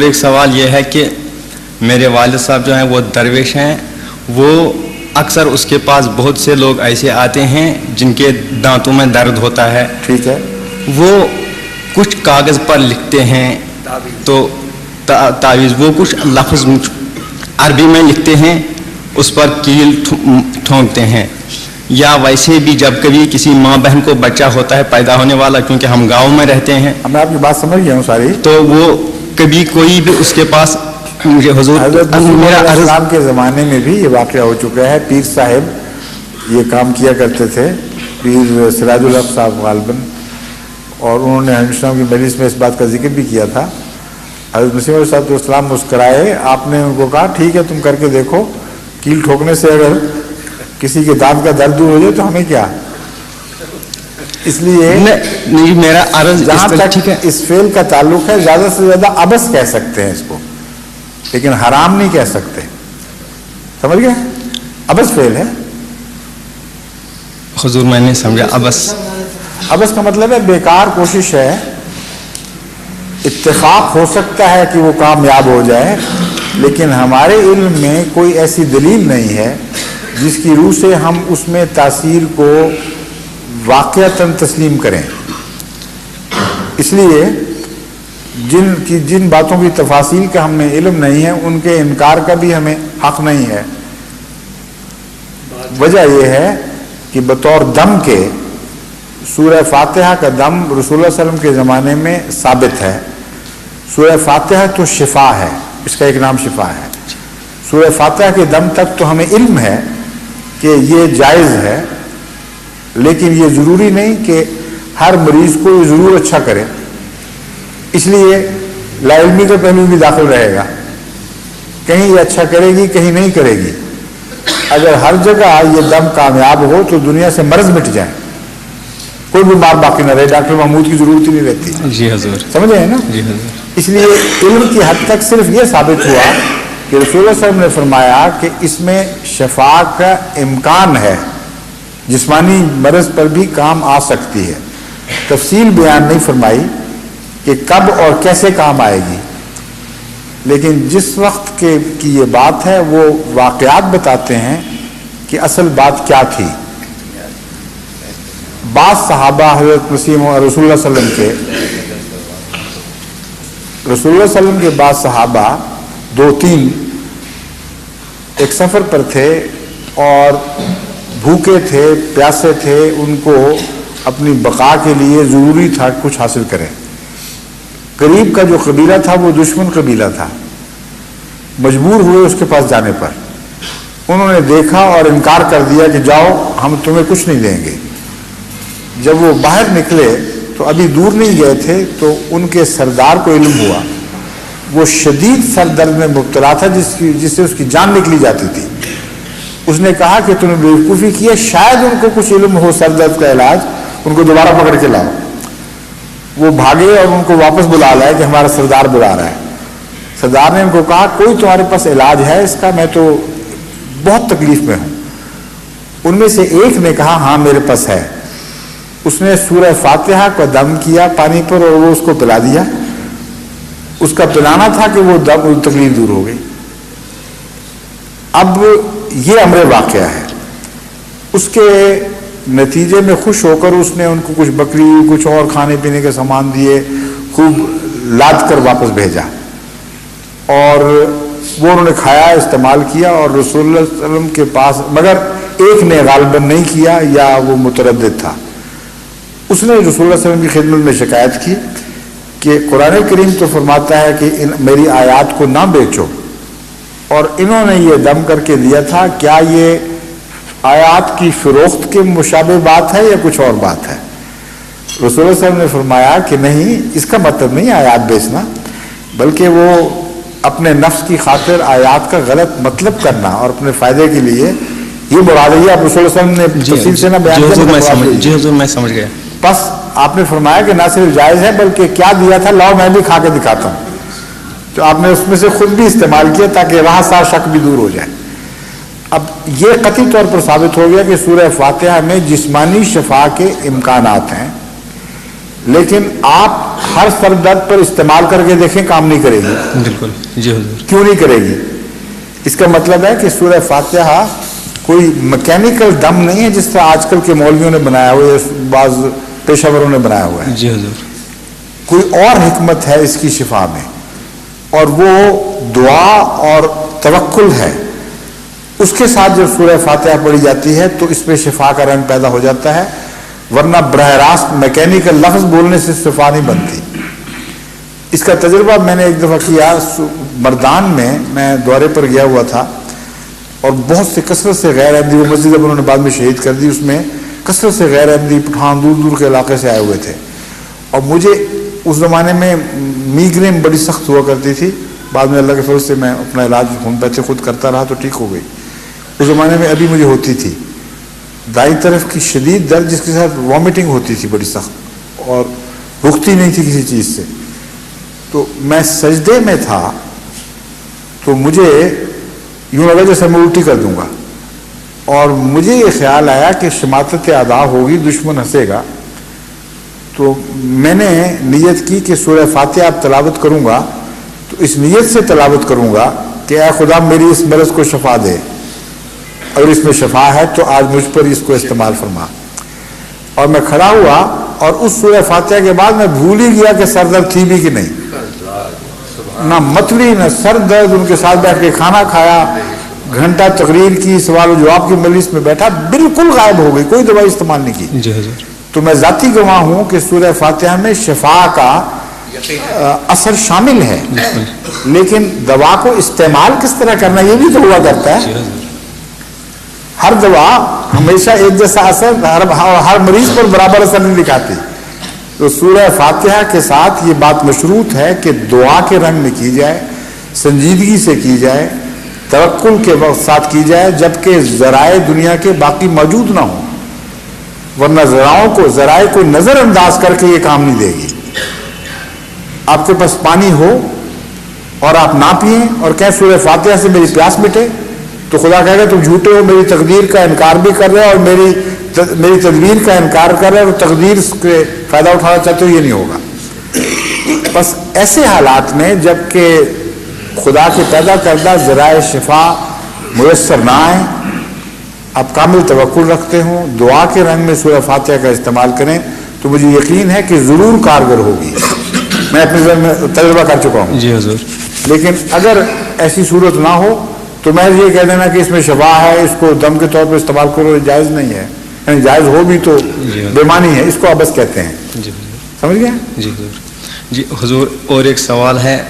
ایک سوال یہ ہے کہ میرے والد صاحب جو ہیں وہ درویش ہیں، وہ اکثر اس کے پاس بہت سے لوگ ایسے آتے ہیں جن کے دانتوں میں درد ہوتا ہے. ٹھیک ہے. وہ کچھ کاغذ پر لکھتے ہیں تو تعویذ، وہ کچھ لفظ عربی میں لکھتے ہیں، اس پر کیل ٹھونکتے ہیں. یا ویسے بھی جب کبھی کسی ماں بہن کو بچہ ہوتا ہے پیدا ہونے والا، کیونکہ ہم گاؤں میں رہتے ہیں، میں آپ کی بات سمجھ گیا ہوں ساری، تو وہ کبھی کوئی بھی اس کے پاس مجھے حضور اسلام کے زمانے میں بھی یہ واقعہ ہو چکا ہے. پیر صاحب یہ کام کیا کرتے تھے، پیر سراج الحق صاحب غالباً، اور انہوں نے ہندوستان کی مجلس میں اس بات کا ذکر بھی کیا تھا. حضرت مسیح علیہ السلام مسکرائے، آپ نے ان کو کہا ٹھیک ہے تم کر کے دیکھو، کیل ٹھوکنے سے اگر کسی کے دانت کا درد دور ہو جائے تو ہمیں کیا. اس لیے نہیں، میرا عرض جہاں تک اس فعل کا تعلق ہے زیادہ سے زیادہ عبث کہہ سکتے ہیں اس کو، لیکن حرام نہیں کہہ سکتے. سمجھ گئے؟ عبث فعل ہے. حضور میں نے سمجھا عبث. عبث کا مطلب ہے بیکار کوشش ہے. اتفاق ہو سکتا ہے کہ وہ کامیاب ہو جائے، لیکن ہمارے علم میں کوئی ایسی دلیل نہیں ہے جس کی روح سے ہم اس میں تاثیر کو واقعتاً تسلیم کریں. اس لیے جن باتوں کی تفاصیل کا ہمیں علم نہیں ہے ان کے انکار کا بھی ہمیں حق نہیں ہے. وجہ یہ ہے کہ بطور دم کے سورہ فاتحہ کا دم رسول اللہ صلی اللہ علیہ وسلم کے زمانے میں ثابت ہے. سورہ فاتحہ تو شفا ہے، اس کا ایک نام شفا ہے. سورہ فاتحہ کے دم تک تو ہمیں علم ہے کہ یہ جائز ہے، لیکن یہ ضروری نہیں کہ ہر مریض کو یہ ضرور اچھا کرے. اس لیے لا علمی کا پہلو بھی داخل رہے گا. کہیں یہ اچھا کرے گی، کہیں نہیں کرے گی. اگر ہر جگہ یہ دم کامیاب ہو تو دنیا سے مرض مٹ جائے، کوئی بیمار باقی نہ رہے، ڈاکٹر محمود کی ضرورت ہی نہیں رہتی. جی حضور. سمجھ رہے ہیں نا؟ جی حضور. اس لیے علم کی حد تک صرف یہ ثابت ہوا کہ رسول اللہ صلی اللہ علیہ وسلم نے فرمایا کہ اس میں شفا کا امکان ہے، جسمانی مرض پر بھی کام آ سکتی ہے. تفصیل بیان نہیں فرمائی کہ کب اور کیسے کام آئے گی، لیکن جس وقت کی یہ بات ہے وہ واقعات بتاتے ہیں کہ اصل بات کیا تھی. بعض صحابہ حضرت مسیح اور رسول اللہ صلی اللہ علیہ وسلم کے بعض صحابہ 2-3 ایک سفر پر تھے اور بھوکے تھے، پیاسے تھے. ان کو اپنی بقا کے لیے ضروری تھا کچھ حاصل کریں. قریب کا جو قبیلہ تھا وہ دشمن قبیلہ تھا. مجبور ہوئے اس کے پاس جانے پر. انہوں نے دیکھا اور انکار کر دیا کہ جاؤ ہم تمہیں کچھ نہیں دیں گے. جب وہ باہر نکلے تو ابھی دور نہیں گئے تھے تو ان کے سردار کو علم ہوا. وہ شدید سر درد میں مبتلا تھا جس سے اس کی جان نکلی جاتی تھی. اس نے کہا کہ تم نے بیوقوفی کی ہے، شاید ان کو کچھ علم ہو سر درد کا علاج، ان کو دوبارہ پکڑ کے لاؤ. وہ بھاگے اور ان کو واپس بلا لائے کہ ہمارا سردار بلا رہا ہے. سردار نے ان کو کہا کوئی تمہارے پاس علاج ہے اس کا؟ میں تو بہت تکلیف میں ہوں. ان میں سے ایک نے کہا ہاں میرے پاس ہے. اس نے سورہ فاتحہ کا دم کیا پانی پر اور وہ اس کو پلا دیا. اس کا پلانا تھا کہ وہ دم تکلیف دور ہو گئی. اب یہ امر واقعہ ہے. اس کے نتیجے میں خوش ہو کر اس نے ان کو کچھ بکری کچھ اور کھانے پینے کے سامان دیے، خوب لاد کر واپس بھیجا، اور وہ انہوں نے کھایا، استعمال کیا. اور رسول اللہ صلی اللہ علیہ وسلم کے پاس مگر ایک نے غالباً نہیں کیا یا وہ متردد تھا. اس نے رسول اللہ صلی اللہ علیہ وسلم کی خدمت میں شکایت کی کہ قرآن کریم تو فرماتا ہے کہ میری آیات کو نہ بیچو، اور انہوں نے یہ دم کر کے دیا تھا، کیا یہ آیات کی فروخت کے مشابہ بات ہے یا کچھ اور بات ہے؟ رسول اللہ صلی اللہ علیہ وسلم نے فرمایا کہ نہیں، اس کا مطلب نہیں آیات بیچنا، بلکہ وہ اپنے نفس کی خاطر آیات کا غلط مطلب کرنا اور اپنے فائدے کے لیے یہ مراد ہے. آپ رسول اللہ صلی اللہ علیہ وسلم نے تفصیل سے نہ بیان کیا. جی حضور میں سمجھ گیا. بس آپ نے فرمایا کہ نہ صرف جائز ہے بلکہ کیا دیا تھا، لاؤ میں بھی کھا کے دکھاتا ہوں. تو آپ نے اس میں سے خود بھی استعمال کیا تاکہ وہاں سا شک بھی دور ہو جائے. اب یہ قطعی طور پر ثابت ہو گیا کہ سورہ فاتحہ میں جسمانی شفا کے امکانات ہیں، لیکن آپ ہر سر درد پر استعمال کر کے دیکھیں کام نہیں کرے گی. بالکل جی حضور. کیوں نہیں کرے گی؟ اس کا مطلب ہے کہ سورہ فاتحہ کوئی میکینیکل دم نہیں ہے جس طرح آج کل کے مولویوں نے بنایا ہوا ہے، بعض پیشہ وروں نے بنایا ہوا ہے. جی حضور. کوئی اور حکمت ہے اس کی شفا میں، اور وہ دعا اور توکل ہے. اس کے ساتھ جب سورہ فاتحہ پڑھی جاتی ہے تو اس میں شفا کا رنگ پیدا ہو جاتا ہے، ورنہ براہ راست میکینیکل لفظ بولنے سے شفا نہیں بنتی. اس کا تجربہ میں نے ایک دفعہ کیا مردان میں دورے پر گیا ہوا تھا، اور بہت سے کثرت سے غیر احمدی، وہ مسجد اب انہوں نے بعد میں شہید کر دی، اس میں کثرت سے غیر احمدی پٹھان دور دور کے علاقے سے آئے ہوئے تھے. اور مجھے اس زمانے میں میگرین بڑی سخت ہوا کرتی تھی. بعد میں اللہ کے فضل سے میں اپنا علاج ہومیوپیتھی خود کرتا رہا تو ٹھیک ہو گئی. اس زمانے میں ابھی مجھے ہوتی تھی دائیں طرف کی شدید درد، جس کے ساتھ وامٹنگ ہوتی تھی بڑی سخت، اور رکتی نہیں تھی کسی چیز سے. تو میں سجدے میں تھا تو مجھے یوں لگا جیسے میں الٹی کر دوں گا، اور مجھے یہ خیال آیا کہ شماتت ادا ہوگی، دشمن ہنسے گا. تو میں نے نیت کی کہ سورہ فاتحہ اب تلاوت کروں گا تو اس نیت سے تلاوت کروں گا کہ اے خدا میری اس مرض کو شفا دے، اگر اس میں شفا ہے تو آج مجھ پر اس کو استعمال فرما. اور میں کھڑا ہوا، اور اس سورہ فاتحہ کے بعد میں بھول ہی گیا کہ سر درد تھی بھی کہ نہیں. نہ متلی نہ سر درد. ان کے ساتھ بیٹھ کے کھانا کھایا، گھنٹہ تقریر کی، سوال و جواب کی مجلس میں بیٹھا، بالکل غائب ہو گئی، کوئی دوائی استعمال نہیں کی. جی حضور. تو میں ذاتی گواہ ہوں کہ سورہ فاتحہ میں شفا کا اثر شامل ہے، لیکن دوا کو استعمال کس طرح کرنا یہ بھی تو ہوا کرتا ہے. ہر دوا ہمیشہ ایک جیسا اثر ہر مریض پر برابر اثر نہیں دکھاتی. تو سورہ فاتحہ کے ساتھ یہ بات مشروط ہے کہ دعا کے رنگ میں کی جائے، سنجیدگی سے کی جائے، توکل کے ساتھ کی جائے، جبکہ ذرائع دنیا کے باقی موجود نہ ہوں، ورنہ ذرائع کو نظر انداز کر کے یہ کام نہیں دے گی. آپ کے پاس پانی ہو اور آپ نہ پئیں اور کہیں سورہ فاتحہ سے میری پیاس مٹے، تو خدا کہے گا تم جھوٹے ہو، میری تقدیر کا انکار بھی کر رہے ہو، اور میری تدبیر کا انکار کر رہے ہو، اور تقدیر سے فائدہ اٹھانا چاہتے ہو، یہ نہیں ہوگا. بس ایسے حالات میں جب کہ خدا کے پیدا کردہ ذرائع شفا میسر نہ آئیں، آپ کامل توکل رکھتے ہوں، دعا کے رنگ میں سورہ فاتحہ کا استعمال کریں، تو مجھے یقین ہے کہ ضرور کارگر ہوگی. میں اپنے ذہن میں تجربہ کر چکا ہوں. جی حضور. لیکن اگر ایسی صورت نہ ہو تو میں یہ کہہ دینا کہ اس میں شفا ہے، اس کو دم کے طور پر استعمال کرو، جائز نہیں ہے. یعنی جائز ہو بھی تو بےمانی ہے، اس کو عبث کہتے ہیں. جی حضور. سمجھ گئے؟ جی حضور. جی حضور، اور ایک سوال ہے.